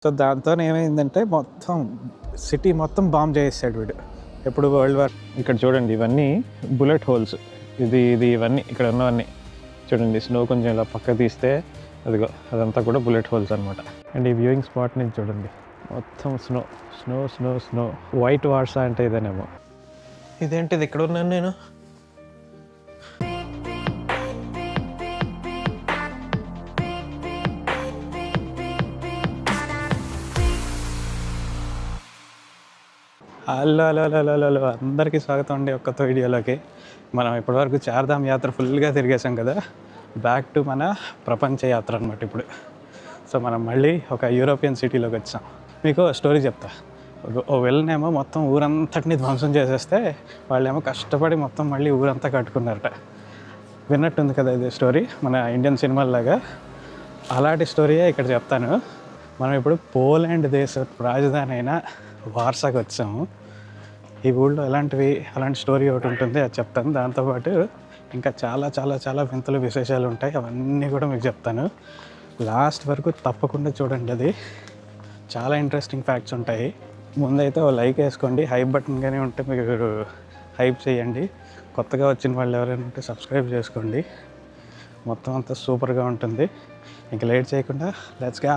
So దాంతో ఏమైందంటే మొత్తం సిటీ మొత్తం బాంబ్ చేసేసాడు వీడు. ఎప్పుడు వరల్డ్ వార్. ఇక్కడ చూడండి, ఇవన్నీ బుల్లెట్ హోల్స్. ఇవన్నీ ఇక్కడ ఉన్నవన్నీ చూడండి. స్నో కొంచెం ఇలా పక్క తీస్తే అదిగో అదంతా కూడా బుల్లెట్ హోల్స్ అనమాట. అండ్ ఈ వ్యూయింగ్ స్పాట్ నుంచి చూడండి, మొత్తం snow snow snow snow. White Warsaw అంటే ఇదేనేమో. ఇదేంటిది ఇక్కడ ఉన్నాను నేను? Hello hello hello hello hello అందరికీ స్వాగతం అండి కొత్త వీడియోలోకి. మనం ఇప్పటివరకు చార్ధామ్ యాత్ర ఫుల్గా తిరిగేసాం కదా. బ్యాక్ టు మన ప్రపంచ యాత్ర అనమాట ఇప్పుడు. సో మనం మళ్ళీ ఒక యూరోపియన్ సిటీలోకి వచ్చాం. మీకు స్టోరీ చెప్తా. ఓ వెళ్ళనేమో మొత్తం ఊరంతటిని ధ్వంసం చేసేస్తే వాళ్ళేమో కష్టపడి మొత్తం మళ్ళీ ఊరంతా కట్టుకున్నారట. విన్నట్టుంది కదా ఇది స్టోరీ, మన ఇండియన్ సినిమాల్లాగా. అలాంటి స్టోరీయే ఇక్కడ చెప్తాను. మనం ఇప్పుడు పోలాండ్ దేశ రాజధాని అయిన వార్సాకి వచ్చాము. ఈ ఊళ్ళో అలాంటి స్టోరీ ఒకటి ఉంటుంది, అది చెప్తాను. దాంతోపాటు ఇంకా చాలా చాలా చాలా వింతలు విశేషాలు ఉంటాయి, అవన్నీ కూడా మీకు చెప్తాను. లాస్ట్ వరకు తప్పకుండా చూడండి, అది చాలా ఇంట్రెస్టింగ్ ఫ్యాక్ట్స్ ఉంటాయి. ముందైతే ఓ లైక్ వేసుకోండి, హైప్ బటన్ కానీ ఉంటే మీరు హైప్ చేయండి. కొత్తగా వచ్చిన వాళ్ళు ఎవరైనా ఉంటే సబ్స్క్రైబ్ చేసుకోండి. మొత్తం అంతా సూపర్గా ఉంటుంది. ఇంకా లేట్ చేయకుండా లెట్స్ గో.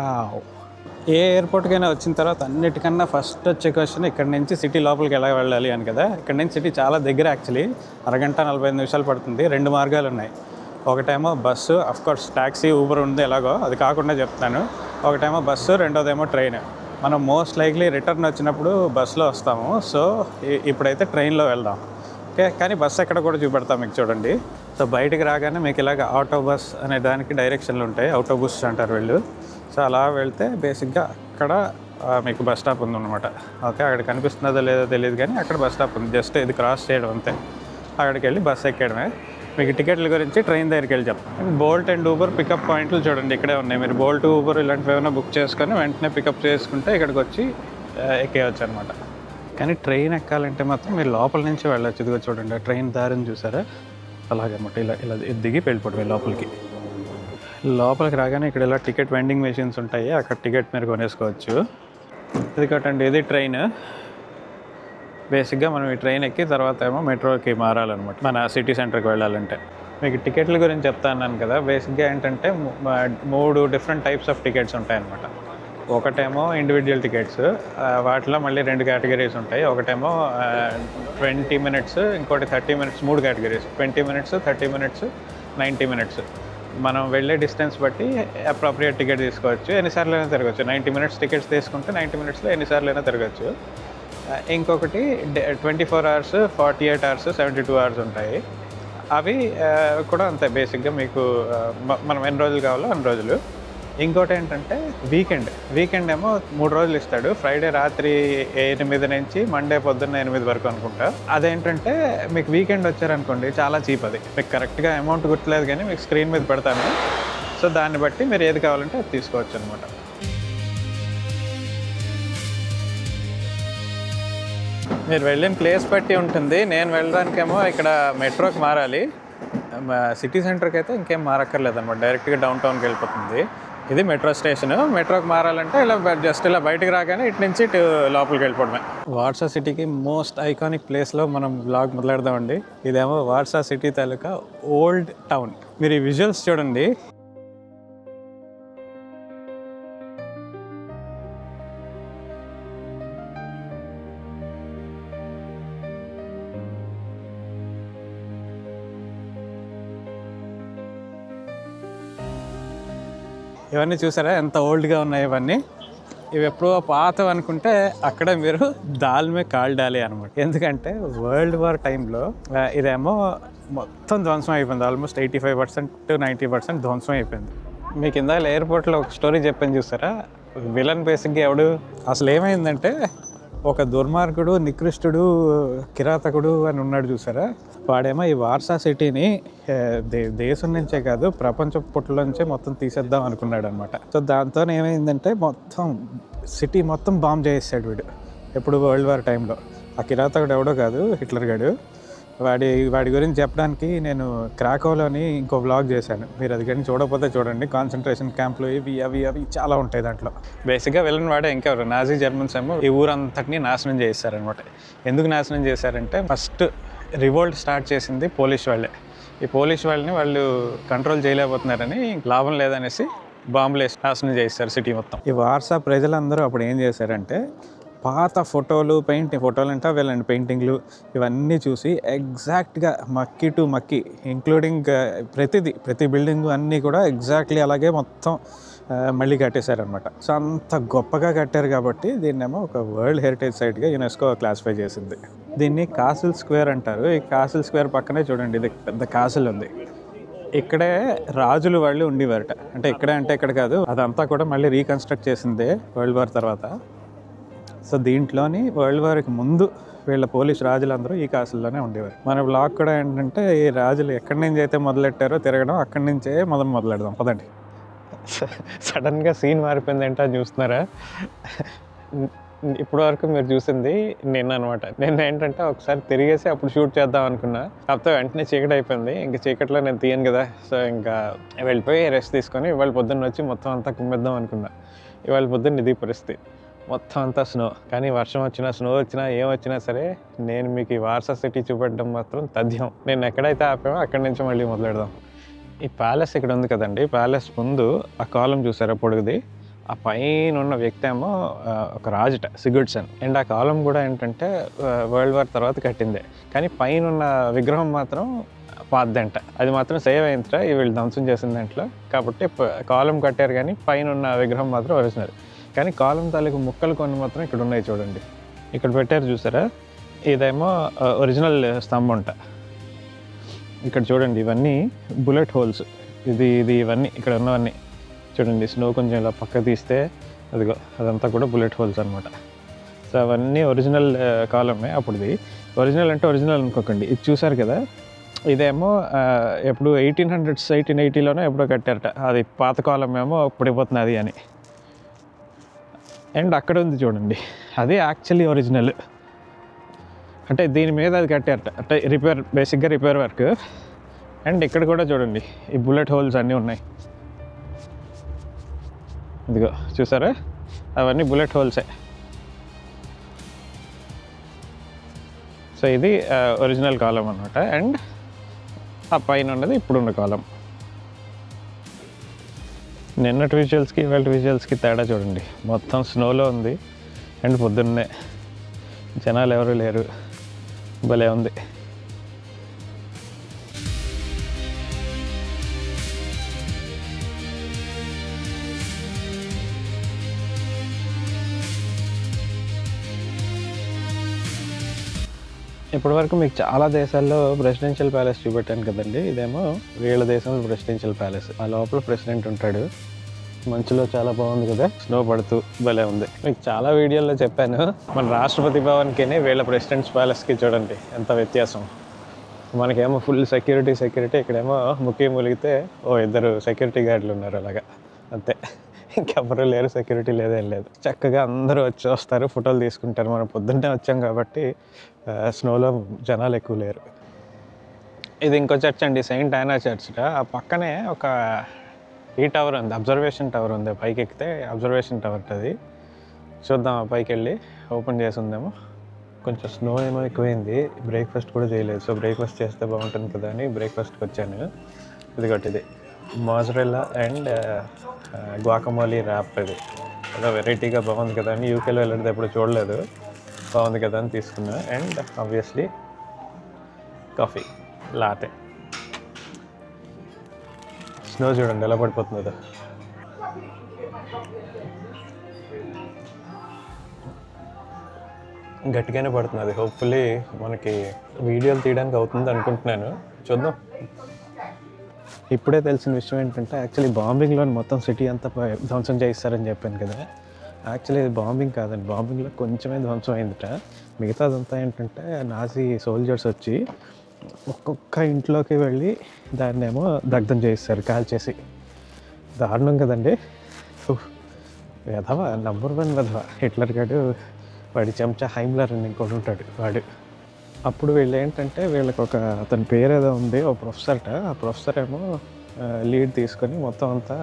ఏ ఎయిర్పోర్ట్కైనా వచ్చిన తర్వాత అన్నిటికన్నా ఫస్ట్ వచ్చే క్వశ్చన్ ఇక్కడ నుంచి సిటీ లోపలికి ఎలా వెళ్ళాలి అని కదా. ఇక్కడ నుంచి సిటీ చాలా దగ్గర, యాక్చువల్లీ అరగంట 45 నిమిషాలు పడుతుంది. 2 మార్గాలు ఉన్నాయి. ఒకటేమో బస్సు, అఫ్కోర్స్ ట్యాక్సీ, ఊబర్ ఉంది ఎలాగో, అది కాకుండా చెప్తాను. ఒకటేమో బస్సు, రెండోదేమో ట్రైన్. మనం మోస్ట్ లైక్లీ రిటర్న్ వచ్చినప్పుడు బస్సులో వస్తాము. సో ఇప్పుడైతే ట్రైన్లో వెళ్దాం. ఓకే, కానీ బస్సు ఎక్కడ కూడా చూపెడతాం మీకు చూడండి. సో బయటికి రాగానే మీకు ఇలాగ ఆటో బస్ అనే దానికి డైరెక్షన్లు ఉంటాయి, ఆటోబుస్ అంటారు వీళ్ళు. సో అలా వెళ్తే బేసిక్గా అక్కడ మీకు బస్ స్టాప్ ఉందన్నమాట. ఓకే, అక్కడ కనిపిస్తుందో లేదో తెలియదు కానీ అక్కడ బస్ స్టాప్ ఉంది. జస్ట్ ఇది క్రాస్ చేయడం అంతే. అక్కడికి వెళ్ళి బస్ ఎక్కడమే. మీకు టికెట్ల గురించి ట్రైన్ దగ్గరికి వెళ్ళి చెప్తాను. బోల్ట్ అండ్ ఊబర్ పికప్ పాయింట్లు చూడండి ఇక్కడే ఉన్నాయి. మీరు బోల్ట్, ఊబర్ ఇలాంటివి ఏమైనా బుక్ చేసుకొని వెంటనే పికప్ చేసుకుంటే ఇక్కడికి వచ్చి ఎక్కేయచ్చు అనమాట. కానీ ట్రైన్ ఎక్కాలంటే మాత్రం మీరు లోపల నుంచి వెళ్ళచ్చు. ఇదిగో చూడండి, ట్రైన్ దారిని చూసారా, అలాగనమాట. ఇలా దిగి వెళ్ళిపోవడమే లోపలికి. లోపలికి రాగానే ఇక్కడ ఇలా టికెట్ వెండింగ్ మెషిన్స్ ఉంటాయి, అక్కడ టికెట్ మీరు కొనేసుకోవచ్చు. ఇది కట్టండి, ఇది ట్రైన్. బేసిక్గా మనం ఈ ట్రైన్ ఎక్కి తర్వాత ఏమో మెట్రోకి మారాలన్నమాట మన సిటీ సెంటర్కి వెళ్ళాలంటే. మీకు టికెట్ల గురించి చెప్తా అన్నాను కదా. బేసిక్గా ఏంటంటే 3 డిఫరెంట్ టైప్స్ ఆఫ్ టికెట్స్ ఉంటాయన్నమాట. ఒకటేమో ఇండివిజువల్ టికెట్స్, వాటిలో మళ్ళీ 2 కేటగిరీస్ ఉంటాయి. ఒకటేమో 20 మినిట్స్, ఇంకోటి 30 minutes. 3 categories, 20 minutes, 30 minutes, 90 minutes. మనం వెళ్ళే డిస్టెన్స్ బట్టి అప్రోప్రియేట్ టికెట్ తీసుకోవచ్చు. ఎన్నిసార్లు అయినా తిరగచ్చు. 90 మినిట్స్ టికెట్స్ తీసుకుంటే 90 మినిట్స్లో ఎన్నిసార్లు అయినా తిరగచ్చు. ఇంకొకటి 24 అవర్స్, 48 అవర్స్, 72 అవర్స్ ఉంటాయి. అవి కూడా అంతే. బేసిక్గా మీకు మనం ఎన్ని రోజులు కావాలో అన్ని రోజులు. ఇంకోటి ఏంటంటే వీకెండ్ ఏమో 3 రోజులు ఇస్తాడు. ఫ్రైడే రాత్రి 8 నుంచి మండే పొద్దున్న 8 వరకు అనుకుంటా. అదేంటంటే మీకు వీకెండ్ వచ్చారనుకోండి చాలా చీప్. అది మీకు కరెక్ట్గా అమౌంట్ గుర్తులేదు కానీ మీకు స్క్రీన్ మీద పెడతాను. సో దాన్ని బట్టి మీరు ఏది కావాలంటే అది తీసుకోవచ్చు అనమాట. మీరు వెళ్ళిన ప్లేస్ బట్టి ఉంటుంది. నేను వెళ్ళడానికేమో ఇక్కడ మెట్రోకి మారాలి. సిటీ సెంటర్కి అయితే ఇంకేం మారక్కర్లేదు అనమాట, డైరెక్ట్గా డౌన్ టౌన్కి వెళ్ళిపోతుంది. ఇది మెట్రో స్టేషన్. మెట్రోకి మారాలంటే ఇలా జస్ట్ ఇలా బయటకు రాగానే ఇటు నుంచి ఇటు లోపలికి వెళ్ళిపోవడమే. వార్సా సిటీకి మోస్ట్ ఐకానిక్ ప్లేస్లో మనం బ్లాగ్ మొదలెడదామండి. ఇదేమో వార్సా సిటీ తాలూకా ఓల్డ్ టౌన్. మీరు ఈ విజువల్స్ చూడండి. ఇవన్నీ చూసారా ఎంత ఓల్డ్గా ఉన్నాయి ఇవన్నీ. ఇవి ఎప్పుడో పాతవి అనుకుంటే అక్కడ మీరు దాల్మే కాల్డాలి అనమాట. ఎందుకంటే వరల్డ్ వార్ టైంలో ఇదేమో మొత్తం ధ్వంసం అయిపోయింది. ఆల్మోస్ట్ 85% to 90% ధ్వంసం అయిపోయింది. మీకు ఇందాక ఎయిర్పోర్ట్లో ఒక స్టోరీ చెప్పాను చూసారా, విలన్ బేసిక్గా ఎవడు అసలు ఏమైందంటే ఒక దుర్మార్గుడు, నికృష్టుడు, కిరాతకుడు అని ఉన్నాడు చూసారా. వాడేమో ఈ వార్సా సిటీని దేశం నుంచే కాదు ప్రపంచ పుట్టలోంచే మొత్తం తీసేద్దాం అనుకున్నాడు అనమాట. సో దాంతో ఏమైందంటే మొత్తం సిటీ మొత్తం బాంబ్ చేసేసాడు వీడు. ఎప్పుడు వరల్డ్ వార్ టైంలో. ఆ కిరాతకుడు ఎవడో కాదు, హిట్లర్ గాడు. వాడి గురించి చెప్పడానికి నేను క్రాకోలోని ఇంకో వ్లాగ్ చేశాను. మీరు అది కానీ చూడకపోతే చూడండి. కాన్సన్ట్రేషన్ క్యాంపులు అవి చాలా ఉంటాయి దాంట్లో. బేసిక్గా వెళ్ళిన వాడే ఇంకెవరు, నాజీ జర్మన్స్ ఏమో ఈ ఊరంతటిని నాశనం చేశారనమాట. ఎందుకు నాశనం చేశారంటే ఫస్ట్ రివోల్ట్ స్టార్ట్ చేసింది పోలీస్ వాళ్ళే. ఈ పోలీస్ వాళ్ళని వాళ్ళు కంట్రోల్ చేయలేకపోతున్నారని లాభం లేదనేసి బాంబులు వేసి నాశనం చేస్తారు సిటీ మొత్తం. ఈ వార్సా ప్రజలందరూ అప్పుడు ఏం చేశారంటే పాత ఫోటోలు అంటే వీళ్ళండి పెయింటింగ్లు ఇవన్నీ చూసి ఎగ్జాక్ట్గా మక్కి టు మక్కి ఇంక్లూడింగ్ ప్రతి బిల్డింగు అన్నీ కూడా ఎగ్జాక్ట్లీ అలాగే మొత్తం మళ్ళీ కట్టేశారనమాట. సో అంత గొప్పగా కట్టారు కాబట్టి దీన్నేమో ఒక వరల్డ్ హెరిటేజ్ సైట్గా యునెస్కో క్లాసిఫై చేసింది. దీన్ని కాసిల్ స్క్వేర్ అంటారు. ఈ కాసిల్ స్క్వేర్ పక్కనే చూడండి ఇది పెద్ద కాసిల్ ఉంది. ఇక్కడే రాజులు వాళ్ళు ఉండేవారట. అంటే ఇక్కడే అంటే ఇక్కడ కాదు, అదంతా కూడా మళ్ళీ రీకన్స్ట్రక్ట్ చేసిందే వరల్డ్ వార్ తర్వాత. సో దీంట్లోని వరల్డ్ వార్కి ముందు వీళ్ళ పోలీస్ రాజులందరూ ఈ కాసుల్లోనే ఉండేవారు. మన బ్లాగ్ కూడా ఏంటంటే ఈ రాజులు ఎక్కడి నుంచి అయితే మొదలెట్టారో తిరగడం అక్కడి నుంచే మొదలెడదాం పదండి. సడన్గా సీన్ మారిపోయింది ఏంటో చూస్తున్నారా? ఇప్పటి వరకు మీరు చూసింది నిన్న అనమాట. నిన్న ఏంటంటే ఒకసారి తిరిగేసి అప్పుడు షూట్ చేద్దాం అనుకున్నా, కాకపోతే వెంటనే చీకటి అయిపోయింది. ఇంకా చీకట్లో నేను తీయను కదా, సో ఇంకా వెళ్ళిపోయి రెస్ట్ తీసుకొని ఇవాళ పొద్దున్న వచ్చి మొత్తం అంతా కుమ్మేద్దాం అనుకున్నా. ఇవాళ పొద్దున్న ఇది పరిస్థితి, మొత్తం అంతా స్నో. కానీ వర్షం వచ్చినా స్నో వచ్చినా ఏమొచ్చినా సరే నేను మీకు ఈ వార్సా సిటీ చూపెట్టడం మాత్రం తథ్యం. నేను ఎక్కడైతే ఆపామో అక్కడి నుంచి మళ్ళీ మొదలెడదాం. ఈ ప్యాలెస్ ఇక్కడ ఉంది కదండి, ప్యాలెస్ ముందు ఆ కాలం చూసారా పొడుగుది, ఆ పైన ఉన్న వ్యక్తి ఏమో ఒక రాజుట, సిగుడ్సన్. అండ్ ఆ కాలం కూడా ఏంటంటే వరల్డ్ వార్ తర్వాత కట్టిందే, కానీ పైన ఉన్న విగ్రహం మాత్రం పాతదంట. అది మాత్రం సేవ్ అయిందిట వీళ్ళు ధ్వంసం చేసిన దాంట్లో. కాబట్టి కాలం కట్టారు కానీ పైన ఉన్న విగ్రహం మాత్రం ఒరిజినల్. కానీ కాలం తాలూకు ముక్కలు కొన్ని మాత్రం ఇక్కడ ఉన్నాయి చూడండి, ఇక్కడ పెట్టారు చూసారా. ఇదేమో ఒరిజినల్ స్తంభంట. ఇక్కడ చూడండి ఇవన్నీ బుల్లెట్ హోల్స్. ఇవన్నీ ఇక్కడ ఉన్నవన్నీ చూడండి. స్నో కొంచెం ఇలా పక్క తీస్తే అదిగో అదంతా కూడా బుల్లెట్ హోల్స్ అనమాట. సో అవన్నీ ఒరిజినల్ కాలమే అప్పుడుది. ఒరిజినల్ అంటే ఒరిజినల్ అనుకోకండి. ఇది చూసారు కదా, ఇదేమో ఎప్పుడు 1800s 1880లోనే ఎప్పుడో కట్టారట. అది పాత కాలం ఏమో పడిపోతుంది అది అని. అండ్ అక్కడ ఉంది చూడండి, అది యాక్చువల్లీ ఒరిజినల్. అంటే దీని మీద అది కట్టారట, అంటే బేసిక్గా రిపేర్ వర్క్. అండ్ ఇక్కడ కూడా చూడండి ఈ బుల్లెట్ హోల్స్ అన్నీ ఉన్నాయి. ఇదిగో చూసారా, అవన్నీ బుల్లెట్ హోల్సే. సో ఇది ఒరిజినల్ కాలం అనమాట. అండ్ ఆ పైన ఉన్నది ఇప్పుడున్న కాలం. నిన్నటి విజువల్స్కి ఇవాళ విజువల్స్కి తేడా చూడండి, మొత్తం స్నోలో ఉంది. అండ్ పొద్దున్నే జనాలు ఎవరు లేరు, భలే ఉంది. ఇప్పటివరకు మీకు చాలా దేశాల్లో ప్రెసిడెన్షియల్ ప్యాలెస్ చూపెట్టాను కదండి. ఇదేమో వీళ్ళ దేశంలో ప్రెసిడెన్షియల్ ప్యాలెస్. ఆ లోపల ప్రెసిడెంట్ ఉంటాడు, మంచులో చాలా బాగుంది కదా, స్నో పడుతూ భలే ఉంది. మీకు చాలా వీడియోల్లో చెప్పాను, మన రాష్ట్రపతి భవన్కి వీళ్ళ ప్రెసిడెంట్స్ ప్యాలెస్కి చూడండి ఎంత వ్యత్యాసం. మనకేమో ఫుల్ సెక్యూరిటీ, ఇక్కడేమో ముఖ్యం ములిగితే ఇద్దరు సెక్యూరిటీ గార్డులు ఉన్నారు అలాగా, అంతే. ఇంకెవరూ లేరు, సెక్యూరిటీ లేదేం లేదు. చక్కగా అందరూ వస్తారు, ఫోటోలు తీసుకుంటారు. మనం పొద్దున్నే వచ్చాం కాబట్టి స్నోలో జనాలు ఎక్కువ లేరు. ఇది ఇంకో చర్చ్ అండి, సెయింట్ యానా చర్చ్. ఆ పక్కనే ఒక ఈ టవర్ ఉంది, అబ్జర్వేషన్ టవర్ ఉంది. పైకి ఎక్కితే అబ్జర్వేషన్ టవర్ అది చూద్దాం. ఆ పైకి వెళ్ళి ఓపెన్ చేసి ఉందేమో. కొంచెం స్నో ఏమో ఎక్కువైంది, బ్రేక్ఫాస్ట్ కూడా చేయలేదు. సో బ్రేక్ఫాస్ట్ చేస్తే బాగుంటుంది కదా అని బ్రేక్ఫాస్ట్కి వచ్చాను. ఇది మోజరెల్లా అండ్ గ్వాకమోలీ ర్యాప్. ఇది ఏదో వెరైటీగా బాగుంది కదా అని, యూకేలో వెళ్ళేది ఎప్పుడు చూడలేదు, బాగుంది కదా అని తీసుకున్నా. And obviously coffee latte. Snow చూడండి ఎలా పడిపోతుందో. గట్టిగానే పడుతుంది. హోప్ఫుల్లీ మనకి వీడియోలు తీయడానికి అవుతుంది అనుకుంటున్నాను, చూద్దాం. ఇప్పుడే తెలిసిన విషయం ఏంటంటే యాక్చువల్లీ బాంబింగ్లో మొత్తం సిటీ అంతా ధ్వంసం చేయిస్తారని చెప్పాను కదా. యాక్చువల్లీ ఇది బాంబింగ్ కాదండి, బాంబింగ్లో కొంచెమే ధ్వంసం అయిందిట. మిగతాదంతా ఏంటంటే నాజీ సోల్జర్స్ వచ్చి ఒక్కొక్క ఇంట్లోకి వెళ్ళి దాన్నేమో దగ్ధం చేయిస్తారు, కాల్చేసి. దారుణం కదండి. వెధవ, నంబర్ 1 వెధవ హిట్లర్ గాడు. వాడి చెంచా హైమ్లర్ అని ఇంకోటి ఉంటాడు వాడు. అప్పుడు వీళ్ళు ఏంటంటే వీళ్ళకి అతని పేరు ఏదో ఉంది, ఓ ప్రొఫెసర్ట. ఆ ప్రొఫెసర్ ఏమో లీడ్ తీసుకొని మొత్తం అంతా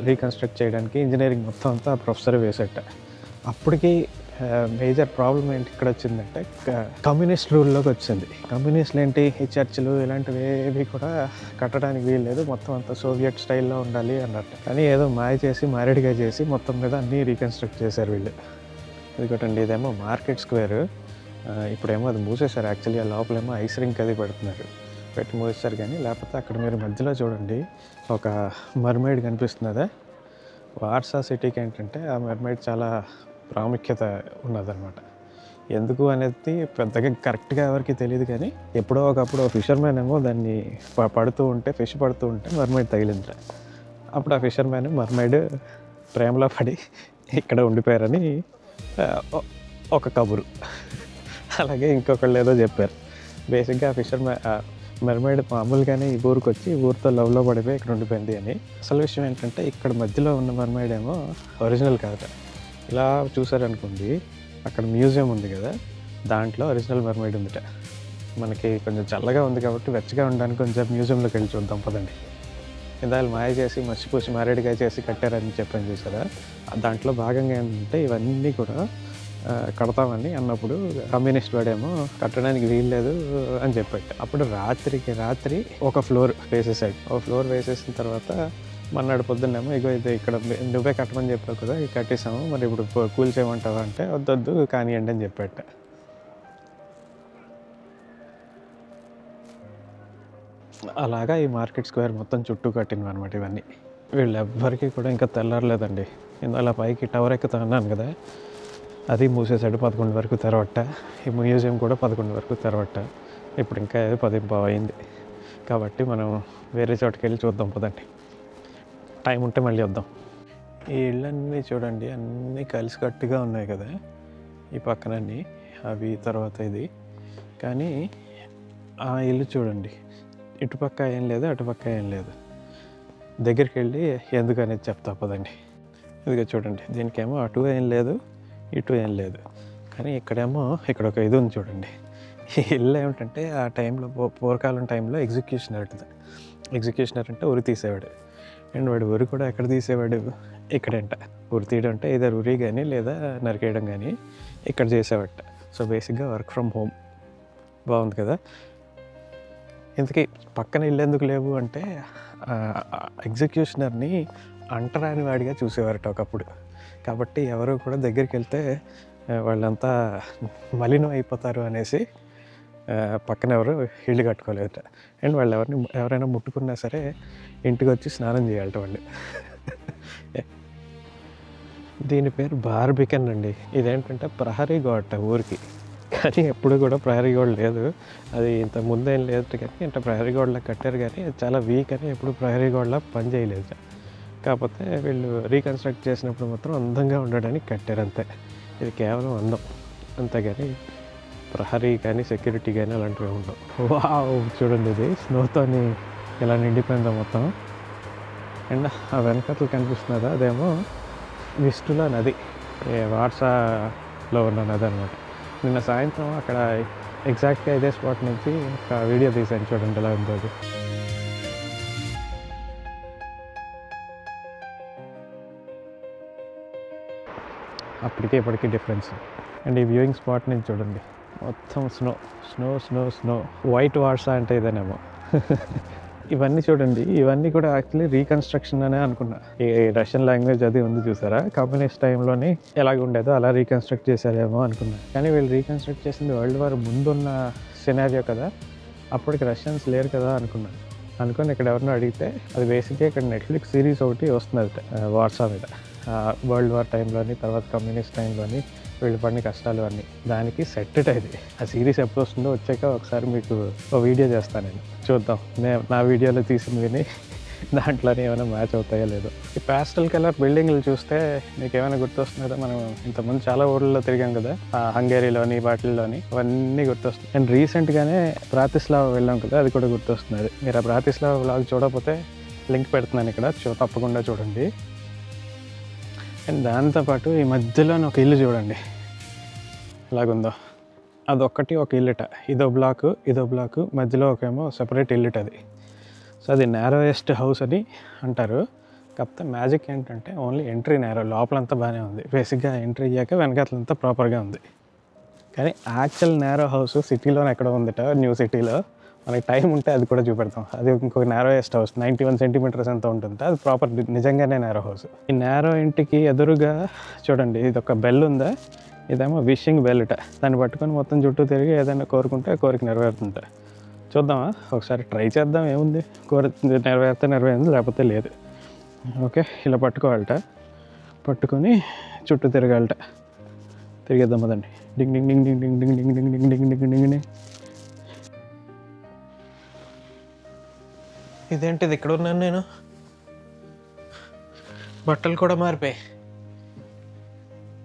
రీకన్స్ట్రక్ట్ చేయడానికి ఇంజనీరింగ్ మొత్తం అంతా ఆ ప్రొఫెసర్ వేసేట. అప్పటికి మేజర్ ప్రాబ్లం ఏంటి ఇక్కడ వచ్చిందంటే కమ్యూనిస్ట్ రూల్లోకి వచ్చింది. కమ్యూనిస్టులు ఏంటి, ఈ చర్చిలు ఇలాంటివి ఏవి కూడా కట్టడానికి వీల్లేదు, మొత్తం అంతా సోవియట్ స్టైల్లో ఉండాలి అన్నట్టు. కానీ ఏదో మాయ చేసి మారేడుగా చేసి మొత్తం మీద అన్నీ రీకన్స్ట్రక్ట్ చేశారు వీళ్ళు. ఇదిగోటండి, ఇదేమో మార్కెట్ స్క్వేర్. ఇప్పుడేమో అది మూసేశారు యాక్చువల్లీ. ఆ లోపలేమో ఐస్ రింక్ అది పెట్టి మూసేశారు. కానీ లేకపోతే అక్కడ మీరు మధ్యలో చూడండి ఒక మర్మైడ్ కనిపిస్తున్నదా. వార్సా సిటీకి ఏంటంటే ఆ మర్మైడ్ చాలా ప్రాముఖ్యత ఉన్నదన్నమాట. ఎందుకు అనేది పెద్దగా కరెక్ట్గా ఎవరికి తెలియదు, కానీ ఎప్పుడో ఒకప్పుడు ఫిషర్మ్యాన్ ఏమో దాన్ని ఫిష్ పడుతూ ఉంటే మర్మైడ్ తగిలింది. అప్పుడు ఆ ఫిషర్మ్యాన్ మర్మైడ్ ప్రేమలో పడి ఇక్కడ ఉండిపోయారని ఒక కబురు. అలాగే ఇంకొకళ్ళు ఏదో చెప్పారు. బేసిక్గా మెర్మైడ్ మామూలుగానే ఈ ఊరికి వచ్చి ఊరితో లవ్లో పడిపోయి ఇక్కడ ఉండిపోయింది అని. అసలు విషయం ఏంటంటే ఇక్కడ మధ్యలో ఉన్న మెర్మైడ్ ఏమో ఒరిజినల్ కాదట. ఇలా చూసారనుకోండి, అక్కడ మ్యూజియం ఉంది కదా, దాంట్లో ఒరిజినల్ మెర్మైడ్ ఉందిట. మనకి కొంచెం చల్లగా ఉంది కాబట్టి వెచ్చగా ఉండడానికి కొంచెం మ్యూజియంలోకి వెళ్ళి చూద్దాం పదండి. ఇందాక మాయ చేసి మర్చిపోసి మారేడుగా చేసి కట్టారని చెప్పాను చూసారా, దాంట్లో భాగంగా ఏంటంటే ఇవన్నీ కూడా కడతామని అన్నప్పుడు కమ్యూనిస్ట్ వాడేమో కట్టడానికి వీల్లేదు అని చెప్పాడు. అప్పుడు రాత్రి ఒక ఫ్లోర్ వేసేసాడు. ఒక ఫ్లోర్ వేసేసిన తర్వాత మన్నాడు పొద్దున్నేమో ఇది ఇక్కడ నువ్వే కట్టమని చెప్పావు కదా, ఇది కట్టేసాము, మరి ఇప్పుడు కూల్చేయమంటావా అంటే వద్దొద్దు కానివ్వండి అని చెప్పాట. అలాగా ఈ మార్కెట్ స్క్వేర్ మొత్తం చుట్టూ కట్టినవి అనమాట ఇవన్నీ. వీళ్ళెవ్వరికీ కూడా ఇంకా తెల్లారలేదండి. అలా పైకి టవర్ ఎక్కుతా అన్నాను కదా, అది మూసేసాడు. 11 వరకు తెరవట్ట. ఈ మ్యూజియం కూడా 11 వరకు తెరవట్ట. ఇప్పుడు ఇంకా 10:15 అయింది. కాబట్టి మనం వేరే చోటుకి వెళ్ళి చూద్దాం పదండి. టైం ఉంటే మళ్ళీ వద్దాం. ఈ ఇళ్ళన్నీ చూడండి, అన్నీ కలిసికట్టుగా ఉన్నాయి కదా, ఈ పక్కనన్నీ అవి, తర్వాత ఇది. కానీ ఆ ఇల్లు చూడండి, ఇటుపక్క ఏం లేదు, అటుపక్క ఏం లేదు. దగ్గరికి వెళ్ళి ఎందుకనేది చెప్తా పదండి. ఇదిగో చూడండి, దీనికేమో అటు ఏం లేదు, ఇటు ఏం లేదు. కానీ ఇక్కడ ఒక ఇది ఉంది చూడండి. ఈ ఇల్లు ఏమిటంటే ఆ టైంలో పూర్వకాలం టైంలో ఎగ్జిక్యూషనర్ అంటే ఉరి తీసేవాడు. అండ్ వాడు ఉరి కూడా ఎక్కడ తీసేవాడు, ఇక్కడంట. ఉరి తీయడం అంటే ఇద్దరు ఉరి కానీ లేదా నరికేయడం కానీ ఇక్కడ చేసేవాట. సో బేసిక్గా వర్క్ ఫ్రమ్ హోమ్. బాగుంది కదా. ఇంతకీ పక్కన ఇల్లు ఎందుకు లేవు అంటే ఎగ్జిక్యూషనర్ని అంటరాని వాడిగా చూసేవారట ఒకప్పుడు. కాబట్టి ఎవరు కూడా దగ్గరికి వెళ్తే వాళ్ళంతా మలినం అయిపోతారు అనేసి పక్కన ఎవరు ఇల్లు కట్టుకోలేదట. అండ్ వాళ్ళు ఎవరైనా ముట్టుకున్నా సరే ఇంటికి వచ్చి స్నానం చేయాలట వాళ్ళు. దీని పేరు బార్బికన్ అండి. ఇదేంటంటే ప్రహరీ గోడ ఊరికి. కానీ ఎప్పుడు కూడా ప్రహరీ గోడ లేదు. అది ఇంత ముందేం లేదు, కానీ ఇంత ప్రహరీ గోడలా కట్టారు. కానీ చాలా వీక్ అని ఎప్పుడు ప్రహరీ గోడలా పని చేయలేదు. కాకపోతే వీళ్ళు రీకన్స్ట్రక్ట్ చేసినప్పుడు మాత్రం అందంగా ఉండడానికి కట్టారు అంతే. ఇది కేవలం అందం అంతేగాని ప్రహరీ కానీ సెక్యూరిటీ కానీ అలాంటివి ఉండవు. వావ్, చూడండి ఇది స్నోతోని ఇలా నిండిపోయిందో మొత్తం. అండ్ ఆ వెనకట్లు కనిపిస్తున్నదా, అదేమో విస్టులా నది, వార్సాలో ఉన్న నది అనమాట. నిన్న సాయంత్రం అక్కడ ఎగ్జాక్ట్గా ఇదే స్పాట్ నుంచి ఒక వీడియో తీసాను, చూడండి ఎలా ఉందో అది. అప్పటికే ఇప్పటికీ డిఫరెన్స్. అండ్ ఈ వ్యూయింగ్ స్పాట్ నుంచి చూడండి, మొత్తం snow snow snow snow. White Warsaw అంటే ఇదేనేమో. ఇవన్నీ చూడండి, ఇవన్నీ కూడా యాక్చువల్లీ రీకన్స్ట్రక్షన్ అనే అనుకున్నా. ఈ రష్యన్ లాంగ్వేజ్ అది ఉంది చూసారా, కమ్యూనిస్ట్ టైంలోని ఎలాగ ఉండేదో అలా రీకన్స్ట్రక్ట్ చేశారేమో అనుకున్నా. కానీ వీళ్ళు రీకన్స్ట్రక్ట్ చేసింది వరల్డ్ వార్ ముందున్న సినారియో కదా, అప్పటికి రష్యన్స్ లేరు కదా అనుకుని ఇక్కడ ఎవరినో అడిగితే అది బేసిక్గా ఇక్కడ నెట్ఫ్లిక్స్ సిరీస్ ఒకటి వస్తుంది వార్సా మీద. వరల్డ్ వార్ టైంలోని, తర్వాత కమ్యూనిస్ట్ టైంలోని వీళ్ళు పడిన కష్టాలు అన్నీ దానికి సెట్ అయింది. ఆ సిరీస్ ఎప్పుడు వస్తుందో వచ్చాక ఒకసారి మీకు ఒక వీడియో చేస్తాను నేను, చూద్దాం. నా వీడియోలో తీసిన విని దాంట్లోనే ఏమైనా మ్యాచ్ అవుతాయో లేదో. ఈ ప్యాస్టల్ కలర్ బిల్డింగ్లు చూస్తే మీకు ఏమైనా గుర్తొస్తుందో, మనం ఇంతకుముందు చాలా ఊళ్ళలో తిరిగాం కదా, హంగేరీలోని వాటిల్లోని, అవన్నీ గుర్తొస్తుంది. అండ్ రీసెంట్గానే బ్రాతిస్లావా వెళ్ళాం కదా, అది కూడా గుర్తొస్తున్నది. మీరు ఆ బ్రాతిస్లావా వ్లాగ్ చూడకపోతే లింక్ పెడుతున్నాను ఇక్కడ, తప్పకుండా చూడండి. అండ్ దాంతోపాటు ఈ మధ్యలోని ఒక ఇల్లు చూడండి ఎలాగుందో. అదొక్కటి ఒక ఇల్లుట, ఇదో బ్లాకు మధ్యలో ఒకేమో సెపరేట్ ఇల్లుట అది. సో అది నేరోయెస్ట్ హౌస్ అని అంటారు. కాకపోతే మ్యాజిక్ ఏంటంటే ఓన్లీ ఎంట్రీ నేరో, లోపలంతా బాగానే ఉంది. బేసిక్గా ఎంట్రీ అయ్యాక వెనకాతలంతా ప్రాపర్గా ఉంది. కానీ యాక్చువల్ నేరో హౌస్ సిటీలోనే ఎక్కడ ఉందిట, న్యూ సిటీలో. మనకి టైం ఉంటే అది కూడా చూపెడతాం. అది ఇంకొక నేరోయెస్ట్ హౌస్ 91 సెంటీమీటర్స్ ఎంత ఉంటుంది. అది ప్రాపర్ నిజంగానే నేరో హౌస్. ఈ నేరో ఇంటికి ఎదురుగా చూడండి, ఇది ఒక బెల్ ఉందా, ఇదేమో విషింగ్ బెల్ట. దాన్ని పట్టుకొని మొత్తం చుట్టూ తిరిగి ఏదైనా కోరుకుంటే కోరిక నెరవేరుతుంట. చూద్దామా, ఒకసారి ట్రై చేద్దాం. ఏముంది, నెరవేరింది, లేకపోతే లేదు. ఓకే, ఇలా పట్టుకోవాలట, పట్టుకొని చుట్టూ తిరగాలట. తిరిగేద్దాం అదండి. డింగ్ డింగ్ డింగ్ డింగ్ డింగ్ డింగ్ డింగ్ డింగ్ డింగ్ డింగ్ డింగ్ డింగ్ డింగ్. ఇదేంటిది, ఇక్కడ ఉన్నాను నేను, బట్టలు కూడా మారిపోయాయి,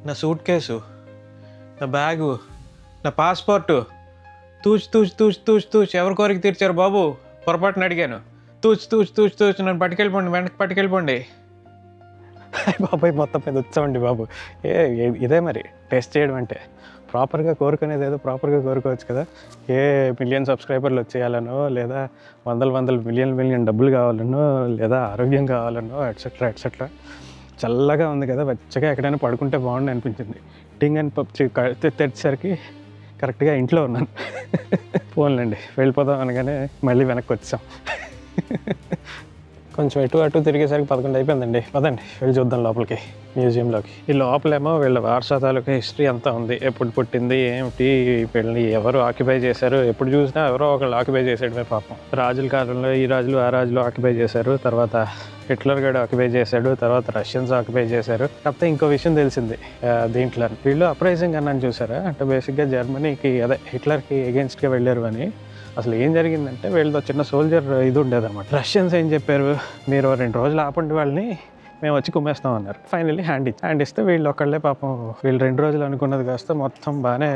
నా సూట్ కేసు, నా బ్యాగు, నా పాస్పోర్టు. తూచ్ ఎవరి కోరిక తీర్చారు బాబు, పొరపాటున అడిగాను. తూచ్ నన్ను పట్టుకెళ్ళిపోండి, వెనక్కి పట్టుకెళ్ళిపోండి. బాబాయ్ మొత్తం మీద వచ్చామండి బాబు. ఇదే మరి టెస్ట్ చేయడం అంటే. ప్రాపర్గా కోరుకునేది ఏదో ప్రాపర్గా కోరుకోవచ్చు కదా. మిలియన్ సబ్స్క్రైబర్లు వచ్చేయాలనో, లేదా వందల మిలియన్ డబ్బులు కావాలనో, లేదా ఆరోగ్యం కావాలనో, ఎట్సెట్రా. చల్లగా ఉంది కదా, వెచ్చగా ఎక్కడైనా పడుకుంటే బాగుండి అనిపించింది. టింగ్ అని తెచ్చేసరికి కరెక్ట్గా ఇంట్లో ఉన్నాను. పోన్లేండి, వెళ్ళిపోదాం అనగానే మళ్ళీ వెనక్కి వచ్చాం. కొంచెం అటు తిరిగేసరికి 11 అయిపోయిందండి. పదండి వెళ్ళి చూద్దాం లోపలికి, మ్యూజియంలోకి. ఈ లోపలేమో వీళ్ళ వారసత్వాలకు హిస్టరీ అంతా ఉంది. ఎప్పుడు పుట్టింది, ఏమిటి, వీళ్ళని ఎవరు ఆక్యుపై చేశారు. ఎప్పుడు చూసినా ఎవరో ఒకళ్ళు ఆక్యుపై చేసేయడమే పాపం. రాజుల కాలంలో ఈ రాజులు ఆ రాజులు ఆక్యుపై చేశారు, తర్వాత హిట్లర్ గడు ఆక్యుపై చేశాడు, తర్వాత రష్యన్స్ ఆక్యుపై చేశారు. కాకపోతే ఇంకో విషయం తెలిసింది దీంట్లో, వీళ్ళు అప్రైజింగ్ అన్నాను చూసారా, అంటే బేసిక్గా జర్మనీకి అదే హిట్లర్కి ఎగెన్స్ట్గా వెళ్ళారు అని. అసలు ఏం జరిగిందంటే వీళ్ళతో చిన్న సోల్జర్ ఇది ఉండేదన్నమాట. రష్యన్స్ ఏం చెప్పారు, మీరు 2 రోజులు ఆపండి వాళ్ళని, మేము వచ్చి కుమ్మేస్తాం అన్నారు. ఫైనల్లీ హ్యాండ్ ఇస్తే వీళ్ళు ఒకళ్ళే పాపం, వీళ్ళు 2 రోజులు అనుకున్నది కాస్త మొత్తం బాగానే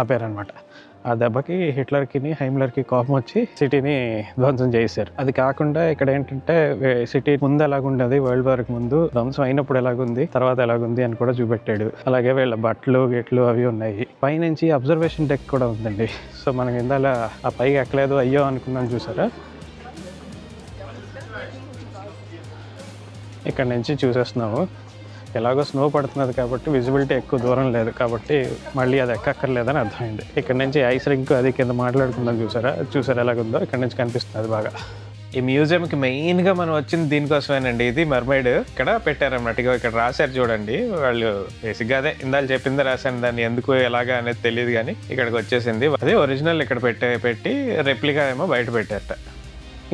ఆపారనమాట. ఆ దెబ్బకి హిట్లర్కి హైమ్లర్కి కోపం వచ్చి సిటీని ధ్వంసం చేశారు. అది కాకుండా ఇక్కడ ఏంటంటే సిటీ ముందు ఎలాగుండేది, వరల్డ్ వార్కి ముందు ధ్వంసం అయినప్పుడు ఎలాగుంది, తర్వాత ఎలాగుంది అని కూడా చూపెట్టాడు. అలాగే వీళ్ళ బట్టలు గిట్లు అవి ఉన్నాయి. పైనుంచి అబ్జర్వేషన్ డెక్ కూడా ఉందండి. సో మనం ఇందాల ఆ పైకి ఎక్కలేదు అయ్యో అనుకున్నాను చూసారా, ఇక్కడ నుంచి చూసేస్తున్నాము. ఎలాగో స్నో పడుతున్నది కాబట్టి విజిబిలిటీ ఎక్కువ దూరం లేదు, కాబట్టి మళ్ళీ అది ఎక్కక్కర్లేదని అర్థమైంది. ఇక్కడ నుంచి ఐస్ రింక్ అది కింద మాట్లాడుకుందాం చూసారా ఎలాగుందో, ఇక్కడ నుంచి కనిపిస్తుంది బాగా. ఈ మ్యూజియంకి మెయిన్గా మనం వచ్చింది దీనికోసమేనండి. ఇది మర్మైడ్ ఇక్కడ పెట్టారన్నమాట. ఇక్కడ రాశారు చూడండి, వాళ్ళు బేసిక్గా అదే ఇందాక చెప్పిందే రాశాను, దాన్ని ఎందుకు ఎలాగా అనేది తెలియదు కానీ ఇక్కడికి వచ్చేసింది. అదే ఒరిజినల్ ఇక్కడ పెట్టి రెప్లికా ఏమో బయట పెట్టారట.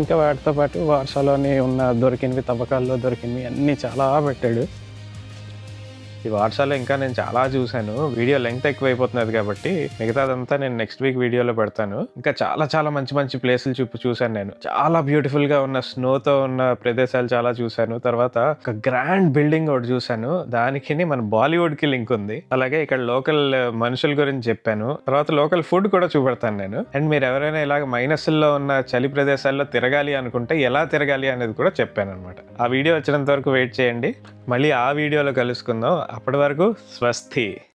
ఇంకా వాటితో పాటు వార్సాలోని ఉన్న దొరికినవి, తవ్వకాల్లో దొరికినవి అన్నీ చాలా పెట్టాడు. ఈ వార్సాలో ఇంకా నేను చాలా చూశాను. వీడియో లెంగ్త్ ఎక్కువైపోతున్నది కాబట్టి మిగతాదంతా నేను నెక్స్ట్ వీక్ వీడియోలో పెడతాను. ఇంకా చాలా మంచి ప్లేసులు చూశాను నేను. చాలా బ్యూటిఫుల్గా ఉన్న స్నోతో ఉన్న ప్రదేశాలు చాలా చూశాను. తర్వాత ఒక గ్రాండ్ బిల్డింగ్ ఒకటి చూశాను, దానికి మన బాలీవుడ్కి లింక్ ఉంది. అలాగే ఇక్కడ లోకల్ మనుషుల గురించి చెప్పాను. తర్వాత లోకల్ ఫుడ్ కూడా చూపెడతాను నేను. అండ్ మీరు ఎవరైనా ఇలాగ మైనస్లో ఉన్న చలి ప్రదేశాల్లో తిరగాలి అనుకుంటే ఎలా తిరగాలి అనేది కూడా చెప్పాను అనమాట. ఆ వీడియో వచ్చినంత వరకు వెయిట్ చేయండి, మళ్ళీ ఆ వీడియోలో కలుసుకుందాం. అప్పటి వరకు స్వస్తి.